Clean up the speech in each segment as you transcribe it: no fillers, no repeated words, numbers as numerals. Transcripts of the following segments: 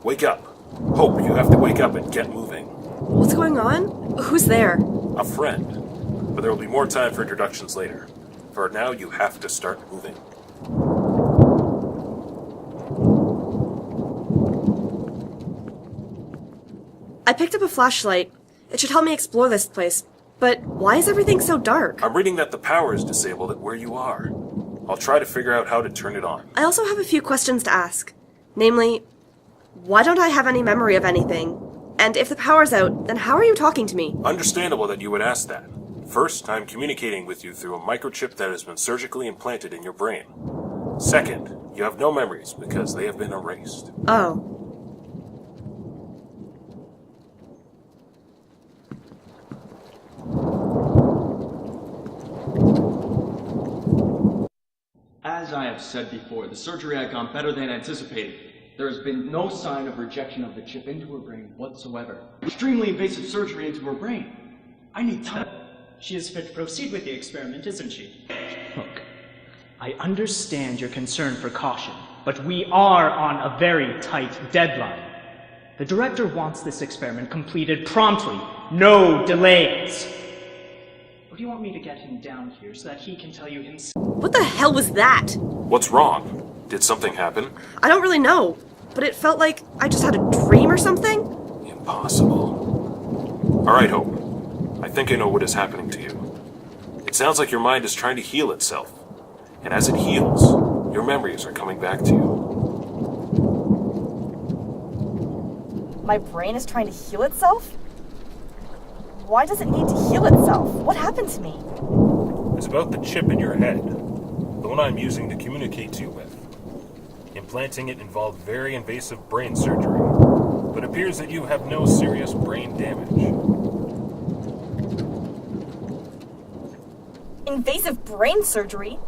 Wake up. Hope, you have to wake up and get moving. What's going on? Who's there? A friend. But there will be more time for introductions later. For now, you have to start moving. I picked up a flashlight. It should help me explore this place. But why is everything so dark? I'm reading that the power is disabled at where you are. I'll try to figure out how to turn it on. I also have a few questions to ask. Namely, why don't I have any memory of anything? And if the power's out, then how are you talking to me? Understandable that you would ask that. First, I'm communicating with you through a microchip that has been surgically implanted in your brain. Second, you have no memories because they have been erased. Oh. As I have said before, the surgery had gone better than anticipated. There has been no sign of rejection of the chip into her brain whatsoever. Extremely invasive surgery into her brain. I need time. She is fit to proceed with the experiment, isn't she? Look, I understand your concern for caution, but we are on a very tight deadline. The director wants this experiment completed promptly. No delays. Or do you want me to get him down here so that he can tell you himself? What the hell was that? What's wrong? Did something happen? I don't really know, but it felt like I just had a dream or something. Impossible. All right, Hope. I think I know what is happening to you. It sounds like your mind is trying to heal itself. And as it heals, your memories are coming back to you. My brain is trying to heal itself? Why does it need to heal itself? What happened to me? It's about the chip in your head. The one I'm using to communicate to you with. Implanting it involved very invasive brain surgery, but it appears that you have no serious brain damage. Invasive brain surgery?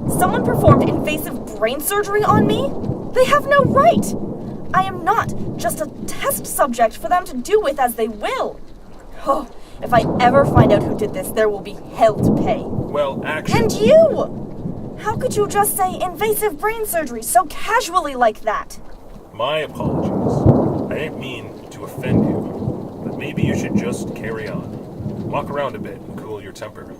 Someone performed invasive brain surgery on me? They have no right! I am not just a test subject for them to do with as they will. Oh, if I ever find out who did this, there will be hell to pay. Well, actually... And you! How could you just say invasive brain surgery so casually like that? My apologies. I didn't mean to offend you, but maybe you should just carry on. Walk around a bit and cool your temper.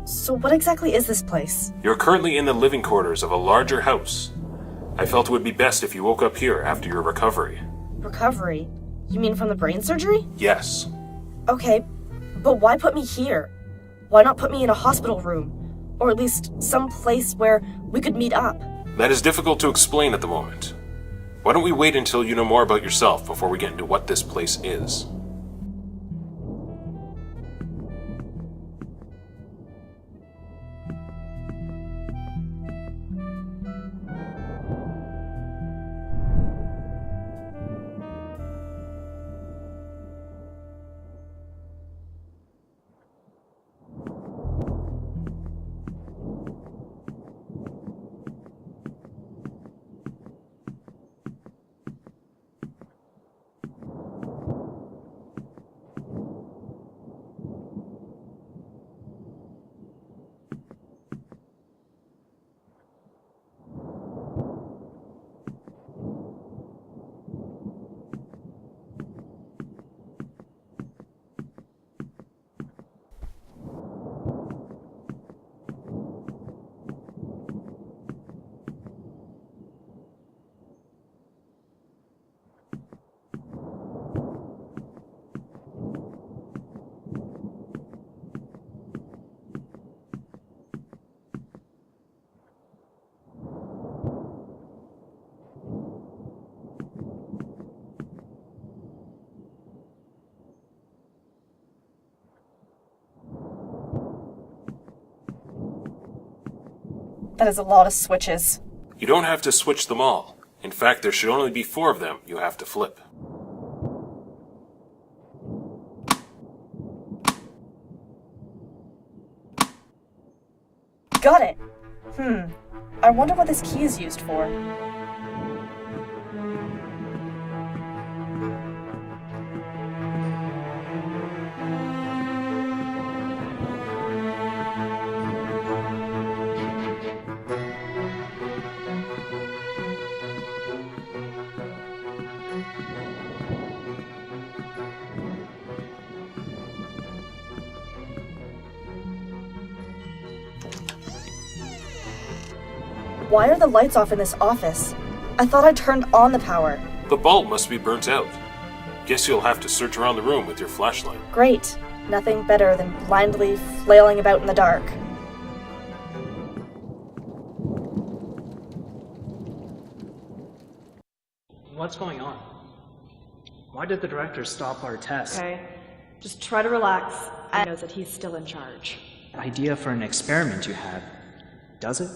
So what exactly is this place? You're currently in the living quarters of a larger house. I felt it would be best if you woke up here after your recovery. Recovery? You mean from the brain surgery? Yes. Okay, but why put me here? Why not put me in a hospital room? Or at least some place where we could meet up? That is difficult to explain at the moment. Why don't we wait until you know more about yourself before we get into what this place is? That is a lot of switches. You don't have to switch them all. In fact, there should only be 4 of them you have to flip. Got it. I wonder what this key is used for. Why are the lights off in this office? I thought I turned on the power. The bulb must be burnt out. Guess you'll have to search around the room with your flashlight. Great. Nothing better than blindly flailing about in the dark. What's going on? Why did the director stop our test? Okay, just try to relax. I know that he's still in charge. Idea for an experiment you had. Does it?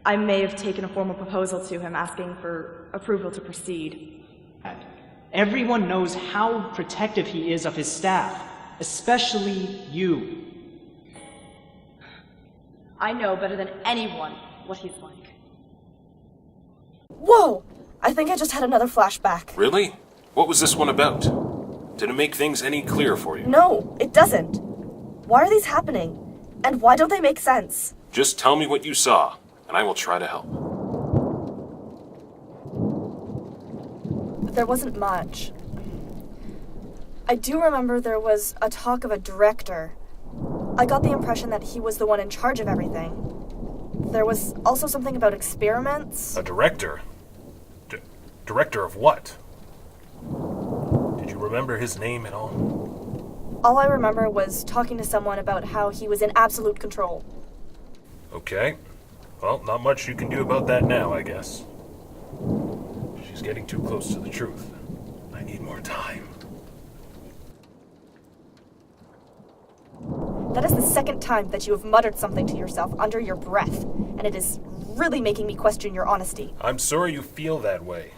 I may have taken a formal proposal to him asking for approval to proceed. Everyone knows how protective he is of his staff, especially you. I know better than anyone what he's like. Whoa! I think I just had another flashback. Really? What was this one about? Did it make things any clearer for you? No, it doesn't. Why are these happening? And why don't they make sense? Just tell me what you saw, and I will try to help. There wasn't much. I do remember there was a talk of a director. I got the impression that he was the one in charge of everything. There was also something about experiments. A director? Director of what? Did you remember his name at all? All I remember was talking to someone about how he was in absolute control. Okay. Well, not much you can do about that now, I guess. She's getting too close to the truth. I need more time. That is the second time that you have muttered something to yourself under your breath, and it is really making me question your honesty. I'm sorry you feel that way,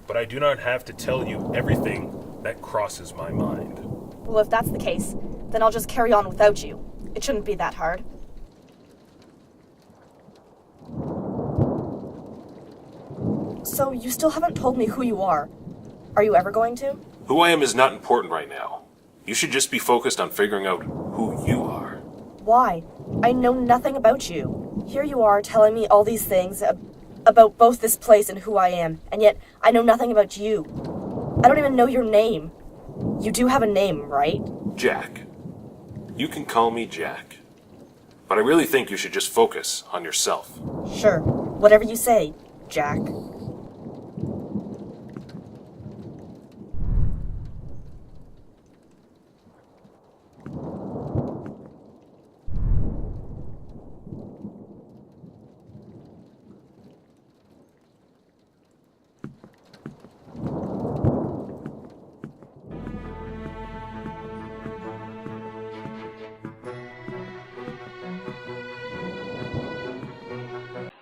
but I do not have to tell you everything that crosses my mind. Well, if that's the case, then I'll just carry on without you. It shouldn't be that hard. So, you still haven't told me who you are. Are you ever going to? Who I am is not important right now. You should just be focused on figuring out who you are. Why? I know nothing about you. Here you are telling me all these things about both this place and who I am, and yet I know nothing about you. I don't even know your name. You do have a name, right? Jack. You can call me Jack. But I really think you should just focus on yourself. Sure. Whatever you say, Jack.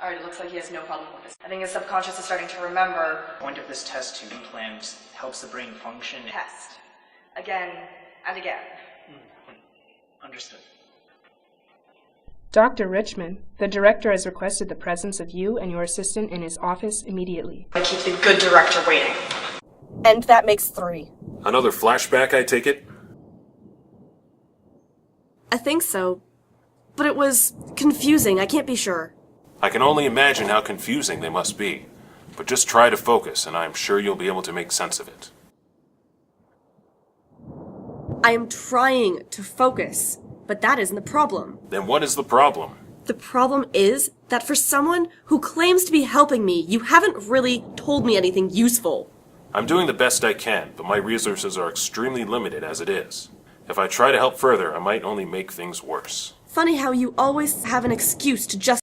Alright, it looks like he has no problem with this. I think his subconscious is starting to remember. The point of this test to implant helps the brain function. Test. Again and again. Understood. Dr. Richmond, the director has requested the presence of you and your assistant in his office immediately. I keep the good director waiting. And that makes 3. Another flashback, I take it? I think so. But it was confusing, I can't be sure. I can only imagine how confusing they must be. But just try to focus, and I am sure you'll be able to make sense of it. I am trying to focus, but that isn't the problem. Then what is the problem? The problem is that for someone who claims to be helping me, you haven't really told me anything useful. I'm doing the best I can, but my resources are extremely limited as it is. If I try to help further, I might only make things worse. Funny how you always have an excuse to just